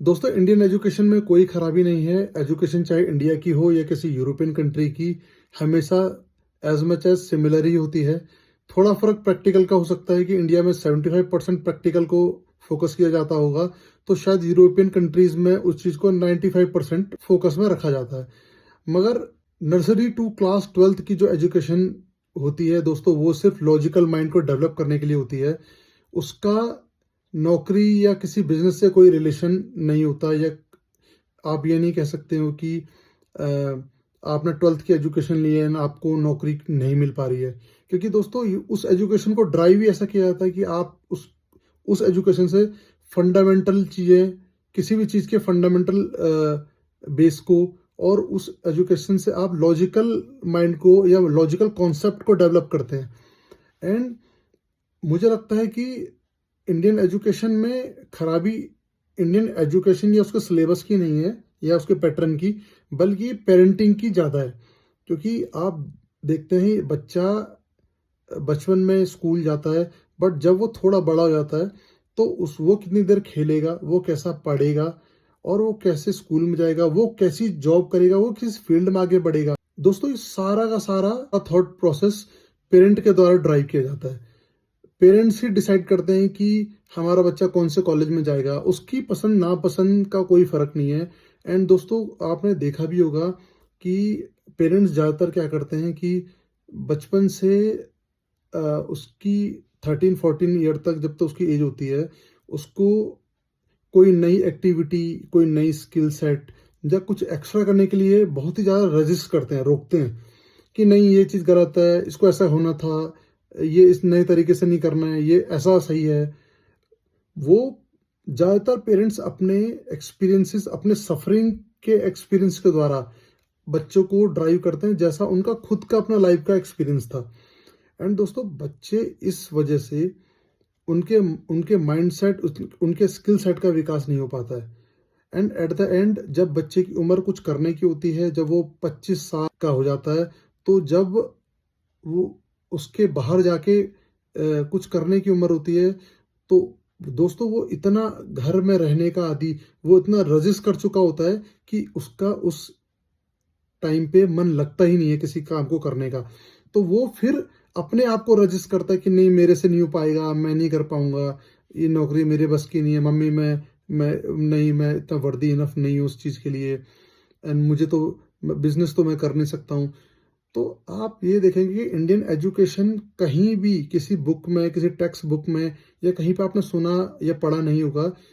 दोस्तों, Indian education में कोई खराबी नहीं है। एजुकेशन चाहे इंडिया की हो या किसी यूरोपियन कंट्री की, हमेशा एज मच एज सिमिलर ही होती है। थोड़ा फर्क प्रैक्टिकल का हो सकता है कि इंडिया में 75% प्रैक्टिकल को फोकस किया जाता होगा, तो शायद यूरोपियन कंट्रीज में उस चीज को 95% फोकस में रखा जाता है। मगर नर्सरी टू क्लास 12th की जो एजुकेशन होती है दोस्तों, वो सिर्फ लॉजिकल माइंड को डेवलप करने के लिए होती है। उसका नौकरी या किसी बिजनेस से कोई रिलेशन नहीं होता। या आप ये नहीं कह सकते हो कि अ, आपने 12th की एजुकेशन ली है ना, आपको नौकरी नहीं मिल पा रही है। क्योंकि दोस्तों उस एजुकेशन को ड्राइव ही ऐसा किया जाता है कि आप उस एजुकेशन से फंडामेंटल चीज़ें, किसी भी चीज़ के फंडामेंटल बेस को, और उस एजुकेशन से आप लॉजिकल माइंड को या लॉजिकल कॉन्सेप्ट को डेवलप करते हैं। एंड मुझे लगता है कि इंडियन एजुकेशन में खराबी इंडियन एजुकेशन या उसके सिलेबस की नहीं है या उसके पैटर्न की, बल्कि पेरेंटिंग की ज़्यादा है। क्योंकि आप देखते हैं बच्चा बचपन में स्कूल जाता है, बट जब वो थोड़ा बड़ा हो जाता है तो उस वो कितनी देर खेलेगा, वो कैसा पढ़ेगा, और वो कैसे स्कूल में जाएगा, वो कैसी जॉब करेगा, वो किस फील्ड में आगे बढ़ेगा। दोस्तों, ये सारा का सारा थॉट प्रोसेस पेरेंट के द्वारा ड्राइव किया जाता है। पेरेंट्स ही डिसाइड करते हैं कि हमारा बच्चा कौन से कॉलेज में जाएगा। उसकी पसंद नापसंद का कोई फर्क नहीं है। एंड दोस्तों, आपने देखा भी होगा कि पेरेंट्स ज़्यादातर क्या करते हैं कि बचपन से उसकी 13-14 ईयर तक, जब तक उसकी एज होती है, उसको कोई नई एक्टिविटी, कोई नई स्किल सेट या कुछ एक्स्ट्रा करने के लिए बहुत ही ज़्यादा रजिस्ट करते हैं, रोकते हैं कि नहीं, ये चीज़ गलत है, इसको ऐसा होना था, ये इस नए तरीके से नहीं करना है, ये ऐसा सही है। वो ज़्यादातर पेरेंट्स अपने एक्सपीरियंसेस, अपने सफरिंग के एक्सपीरियंस के द्वारा बच्चों को ड्राइव करते हैं, जैसा उनका खुद का अपना लाइफ का एक्सपीरियंस था। एंड दोस्तों, बच्चे इस वजह से उनके उनके माइंडसेट, उनके स्किल सेट का विकास नहीं हो पाता है। एंड एट द एंड, जब बच्चे की उम्र कुछ करने की होती है, जब वो 25 साल का हो जाता है, तो जब वो उसके बाहर जाके कुछ करने की उम्र होती है, तो दोस्तों वो इतना घर में रहने का आदी, वो इतना रजिस्ट कर चुका होता है कि उसका उस टाइम पे मन लगता ही नहीं है किसी काम को करने का। तो वो फिर अपने आप को रजिस्ट करता है कि नहीं, मेरे से नहीं हो पाएगा, मैं नहीं कर पाऊंगा, ये नौकरी मेरे बस की नहीं है, मम्मी मैं नहीं, मैं इतना वर्दी इनफ नहीं हूँ उस चीज़ के लिए, एंड मुझे तो बिजनेस तो मैं कर नहीं सकता हूँ। तो आप ये देखेंगे कि इंडियन एजुकेशन कहीं भी किसी बुक में, किसी टेक्स्ट बुक में या कहीं पे आपने सुना या पढ़ा नहीं होगा